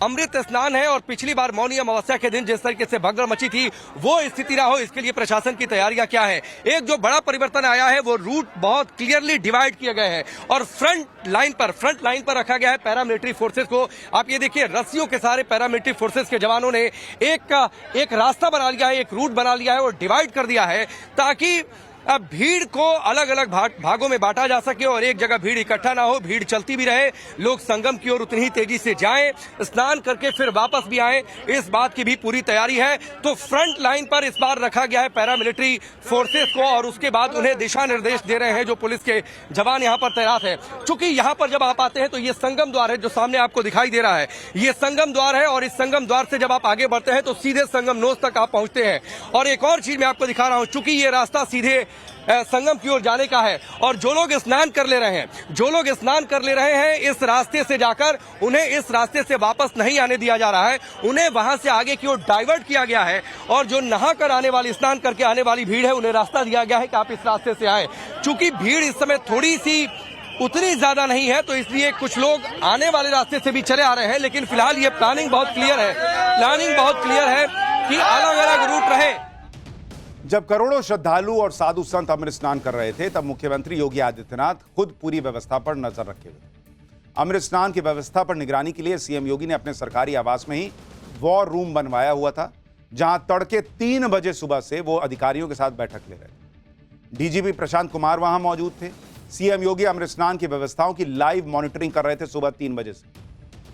अमृत स्नान है और पिछली बार मौनी अमावस्या के दिन जिस तरीके से भगदड़ मची थी वो स्थिति ना हो, इसके लिए प्रशासन की तैयारियां क्या है। एक जो बड़ा परिवर्तन आया है वो रूट बहुत क्लियरली डिवाइड किए गए हैं और फ्रंट लाइन पर रखा गया है पैरामिलिट्री फोर्सेस को। आप ये देखिए, रस्सियों के सारे पैरामिलिट्री फोर्सेस के जवानों ने एक रास्ता बना लिया है, एक रूट बना लिया है और डिवाइड कर दिया है ताकि अब भीड़ को अलग अलग भागों में बांटा जा सके और एक जगह भीड़ इकट्ठा ना हो, भीड़ चलती भी रहे, लोग संगम की ओर उतनी ही तेजी से जाएं, स्नान करके फिर वापस भी आएं, इस बात की भी पूरी तैयारी है। तो फ्रंट लाइन पर इस बार रखा गया है पैरामिलिट्री फोर्सेस को और उसके बाद उन्हें दिशा निर्देश दे रहे हैं जो पुलिस के जवान यहां पर तैनात है। चूंकि यहां पर जब आप आते हैं तो ये संगम द्वार है जो सामने आपको दिखाई दे रहा है, ये संगम द्वार है और इस संगम द्वार से जब आप आगे बढ़ते हैं तो सीधे संगम नोज तक आप पहुंचते हैं। और एक और चीज मैं आपको दिखा रहा हूं, चूंकि ये रास्ता सीधे संगम की ओर जाने का है और जो लोग स्नान कर ले रहे हैं इस रास्ते से जाकर उन्हें इस रास्ते से वापस नहीं आने दिया जा रहा है, उन्हें वहां से आगे की ओर डाइवर्ट किया गया है और जो नहा कर आने वाली, स्नान करके आने वाली भीड़ है उन्हें रास्ता दिया गया है कि आप इस रास्ते से आए। चूंकि भीड़ इस समय थोड़ी सी उतनी ज्यादा नहीं है तो इसलिए कुछ लोग आने वाले रास्ते से भी चले आ रहे हैं, लेकिन फिलहाल ये प्लानिंग बहुत क्लियर है कि अलग अलग रूट रहे। जब करोड़ों श्रद्धालु और साधु संत अमृत स्नान कर रहे थे तब मुख्यमंत्री योगी आदित्यनाथ खुद पूरी व्यवस्था पर नजर रखे हुए थे। अमृत स्नान की व्यवस्था पर निगरानी के लिए सीएम योगी ने अपने सरकारी आवास में ही वॉर रूम बनवाया हुआ था, जहां तड़के 3 बजे सुबह से वो अधिकारियों के साथ बैठक ले रहे थे। डीजीपी प्रशांत कुमार वहां मौजूद थे। सीएम योगी अमृत स्नान की व्यवस्थाओं की लाइव मॉनिटरिंग कर रहे थे। सुबह 3 बजे से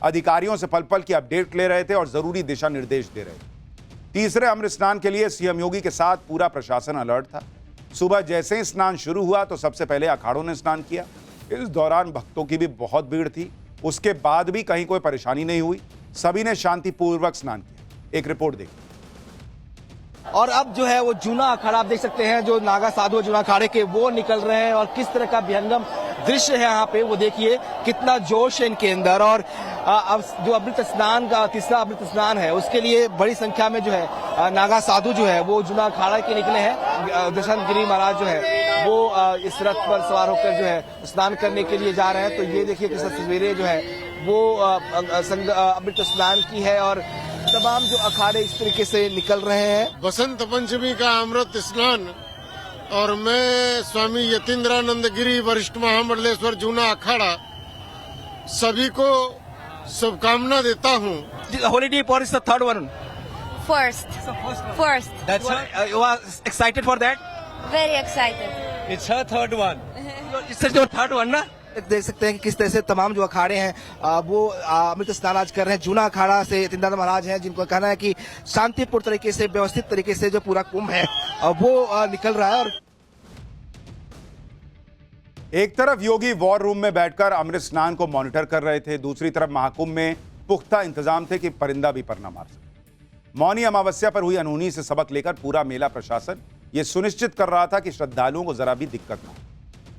अधिकारियों से पल पल की अपडेट ले रहे थे और जरूरी दिशा निर्देश दे रहे थे। तीसरे अमृत स्नान के लिए सीएम योगी के साथ पूरा प्रशासन अलर्ट था। सुबह जैसे ही स्नान शुरू हुआ तो सबसे पहले अखाड़ों ने स्नान किया। इस दौरान भक्तों की भी बहुत भीड़ थी, उसके बाद भी कहीं कोई परेशानी नहीं हुई, सभी ने शांतिपूर्वक स्नान किया। एक रिपोर्ट देखिए। और अब जो है वो जूना अखाड़ा आप देख सकते हैं, जो नागा साधु जूना अखाड़े के वो निकल रहे हैं और किस तरह का विहंगम दृश्य है यहाँ पे, वो देखिए कितना जोश है इनके अंदर। और अब जो अमृत स्नान का तीसरा अमृत स्नान है उसके लिए बड़ी संख्या में जो है नागा साधु जो है वो जूना अखाड़ा के निकले हैं। दर्शन गिरी महाराज जो है वो इस रथ पर सवार होकर जो है स्नान करने के लिए जा रहे हैं। तो ये देखिए किस तस्वीरें जो है वो अमृत स्नान की है और तमाम जो अखाड़े इस तरीके से निकल रहे हैं। बसंत पंचमी का अमृत स्नान और मैं स्वामी यतीन्द्रानंद गिरी वरिष्ठ महामंडलेश्वर जूना अखाड़ा सभी को शुभकामना देता हूँ। Holiday for is the third one. First. That's you are excited for that? Very excited. It's her third one. It's your third one, ना? देख सकते हैं कि किस तरह से तमाम जो अखाड़े हैं वो अमृत स्नान आज कर रहे हैं। जूना अखाड़ा से यतीन्द्र महाराज हैं जिनको कहना है कि शांतिपूर्ण तरीके से, व्यवस्थित तरीके से जो पूरा कुंभ है वो निकल रहा है। और एक तरफ योगी वॉर रूम में बैठकर अमृत स्नान को मॉनिटर कर रहे थे, दूसरी तरफ महाकुंभ में पुख्ता इंतजाम थे कि परिंदा भी पर न मार सके। मौनी अमावस्या पर हुई अनहोनी से सबक लेकर पूरा मेला प्रशासन यह सुनिश्चित कर रहा था कि श्रद्धालुओं को जरा भी दिक्कत न हो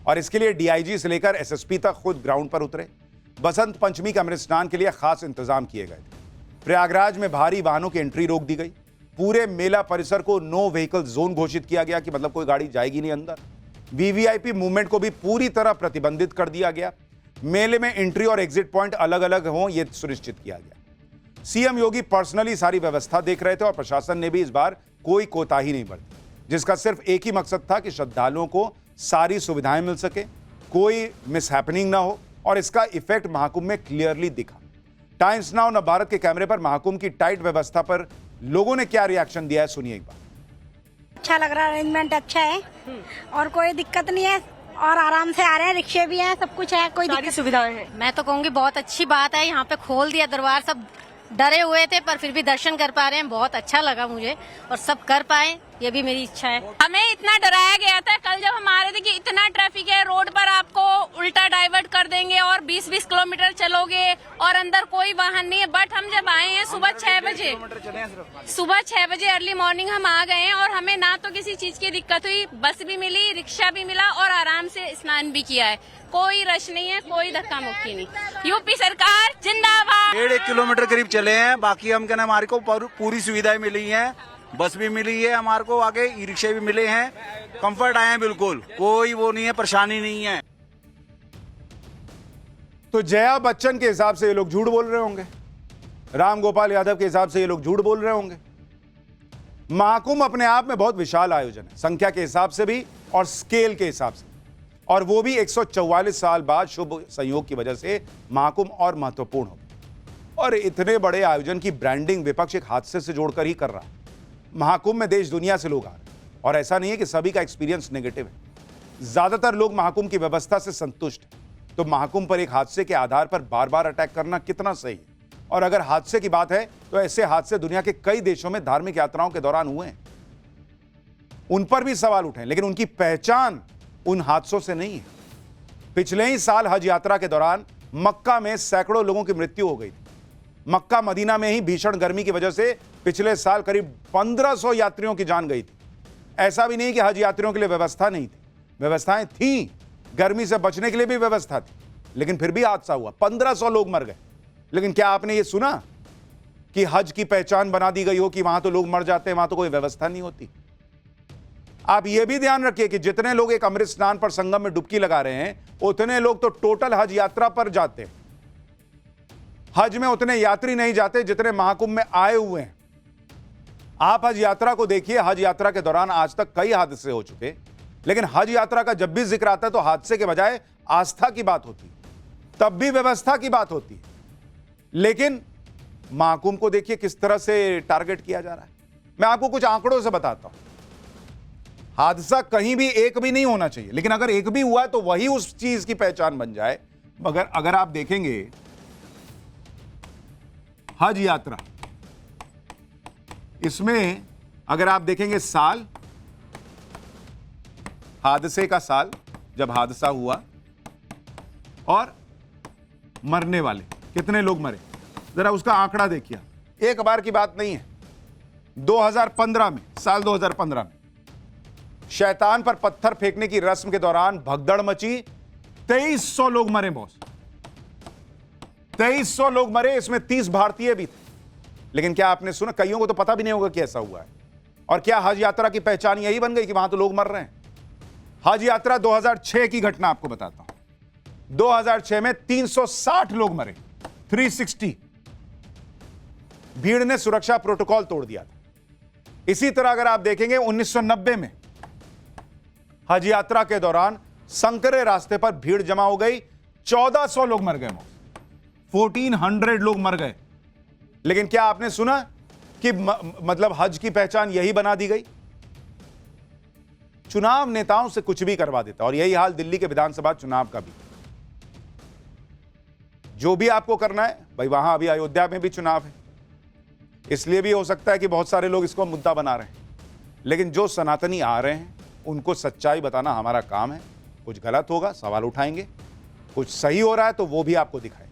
और इसके लिए डीआईजी से लेकर एसएसपी तक खुद ग्राउंड पर उतरे। बसंत पंचमी के अमृत स्नान के लिए खास इंतजाम किए गए थे। प्रयागराज में भारी वाहनों की एंट्री रोक दी गई। पूरे मेला परिसर को नो व्हीकल जोन घोषित किया गया कि मतलब कोई गाड़ी जाएगी नहीं अंदर। वीवीआईपी मूवमेंट को भी पूरी तरह प्रतिबंधित कर दिया गया। मेले में एंट्री और एग्जिट पॉइंट अलग अलग हों यह सुनिश्चित किया गया। सीएम योगी पर्सनली सारी व्यवस्था देख रहे थे और प्रशासन ने भी इस बार कोई कोताही नहीं बरती, जिसका सिर्फ एक ही मकसद था कि श्रद्धालुओं को सारी सुविधाएं मिल सके, कोई मिसहैपनिंग ना हो और इसका इफेक्ट महाकुंभ में क्लियरली दिखा। टाइम्स नाउ न भारत के कैमरे पर महाकुंभ की टाइट व्यवस्था पर लोगों ने क्या रिएक्शन दिया है, सुनिए एक बार। अच्छा लग रहा है, अरेंजमेंट अच्छा है और कोई दिक्कत नहीं है और आराम से आ रहे हैं, रिक्शे भी हैं, सब कुछ है, कोई दिक्कत सुविधाएं हैं। मैं तो कहूँगी बहुत अच्छी बात है, यहाँ पे खोल दिया दरबार, सब डरे हुए थे पर फिर भी दर्शन कर पा रहे हैं, बहुत अच्छा लगा मुझे और सब कर पाए ये भी मेरी इच्छा है। हमें इतना डराया गया था कल जब हम आ रहे थे कि इतना ट्रैफिक है रोड पर, आपको उल्टा डाइवर्ट कर देंगे और 20-20 किलोमीटर चलोगे और अंदर कोई वाहन नहीं है। बट हम जब आए हैं सुबह 6 बजे अर्ली मॉर्निंग हम आ गए हैं और हमें ना तो किसी चीज की दिक्कत हुई, बस भी मिली, रिक्शा भी मिला और आराम से स्नान भी किया है। कोई रश नहीं है, कोई धक्का मुक्की नहीं। यूपी सरकार जिंदाबाद। 1.5 किलोमीटर करीब चले हैं, बाकी हम कहना हमारे को पूरी सुविधाएं मिली हैं, बस भी मिली है हमारे को, आगे ई रिक्शे भी मिले हैं, कंफर्ट आए हैं, बिल्कुल कोई वो नहीं है, परेशानी नहीं है। तो जया बच्चन के हिसाब से ये लोग झूठ बोल रहे होंगे। राम गोपाल यादव के हिसाब से ये लोग झूठ बोल रहे होंगे। महाकुंभ अपने आप में बहुत विशाल आयोजन है, संख्या के हिसाब से भी और स्केल के हिसाब से, और वो भी 144 साल बाद शुभ संयोग की वजह से महाकुंभ और महत्वपूर्ण हो। और इतने बड़े आयोजन की ब्रांडिंग विपक्ष एक हादसे से जोड़कर ही कर रहा है। महाकुंभ में देश दुनिया से लोग आ रहे हैं और ऐसा नहीं है कि सभी का एक्सपीरियंस नेगेटिव है। ज्यादातर लोग महाकुंभ की व्यवस्था से संतुष्ट हैं। तो महाकुंभ पर एक हादसे के आधार पर बार बार अटैक करना कितना सही है? और अगर हादसे की बात है तो ऐसे हादसे दुनिया के कई देशों में धार्मिक यात्राओं के दौरान हुए हैं, उन पर भी सवाल उठे, लेकिन उनकी पहचान उन हादसों से नहीं है। पिछले ही साल हज यात्रा के दौरान मक्का में सैकड़ों लोगों की मृत्यु हो गई थी। मक्का मदीना में ही भीषण गर्मी की वजह से पिछले साल करीब 1500 यात्रियों की जान गई थी। ऐसा भी नहीं कि हज यात्रियों के लिए व्यवस्था नहीं थी, व्यवस्थाएं थी, गर्मी से बचने के लिए भी व्यवस्था थी, लेकिन फिर भी हादसा हुआ, 1500 लोग मर गए। लेकिन क्या आपने ये सुना कि हज की पहचान बना दी गई हो कि वहां तो लोग मर जाते हैं, वहां तो कोई व्यवस्था नहीं होती? आप ये भी ध्यान रखिए कि जितने लोग एक अमृत स्नान पर संगम में डुबकी लगा रहे हैं, उतने लोग तो टोटल हज यात्रा पर जाते हैं। हज में उतने यात्री नहीं जाते जितने महाकुंभ में आए हुए हैं। आप हज यात्रा को देखिए, हज यात्रा के दौरान आज तक कई हादसे हो चुके, लेकिन हज यात्रा का जब भी जिक्र आता है तो हादसे के बजाय आस्था की बात होती, तब भी व्यवस्था की बात होती। लेकिन महाकुंभ को देखिए किस तरह से टारगेट किया जा रहा है। मैं आपको कुछ आंकड़ों से बताता हूं। हादसा कहीं भी एक भी नहीं होना चाहिए, लेकिन अगर एक भी हुआ है तो वही उस चीज की पहचान बन जाए। मगर अगर आप देखेंगे हज यात्रा, इसमें अगर आप देखेंगे साल, हादसे का साल जब हादसा हुआ, और मरने वाले कितने लोग मरे, जरा उसका आंकड़ा देखिए। एक बार की बात नहीं है। 2015 में, साल 2015 में शैतान पर पत्थर फेंकने की रस्म के दौरान भगदड़ मची, 2300 लोग मरे बॉस, 2300 लोग मरे, इसमें 30 भारतीय भी थे। लेकिन क्या आपने सुना, कईयों को तो पता भी नहीं होगा कि ऐसा हुआ है। और क्या हज यात्रा की पहचान यही बन गई कि वहां तो लोग मर रहे हैं? हज यात्रा 2006 की घटना आपको बताता हूं। 2006 में 360 लोग मरे, 360। भीड़ ने सुरक्षा प्रोटोकॉल तोड़ दिया था। इसी तरह अगर आप देखेंगे 1990 में हज यात्रा के दौरान संकरे रास्ते पर भीड़ जमा हो गई, 1400 लोग मर गए, 1400 लोग मर गए। लेकिन क्या आपने सुना कि मतलब हज की पहचान यही बना दी गई? चुनाव नेताओं से कुछ भी करवा देता, और यही हाल दिल्ली के विधानसभा चुनाव का भी। जो भी आपको करना है भाई, वहां अभी अयोध्या में भी चुनाव है, इसलिए भी हो सकता है कि बहुत सारे लोग इसको मुद्दा बना रहे हैं। लेकिन जो सनातनी आ रहे हैं उनको सच्चाई बताना हमारा काम है। कुछ गलत होगा सवाल उठाएंगे, कुछ सही हो रहा है तो वो भी आपको दिखाएंगे।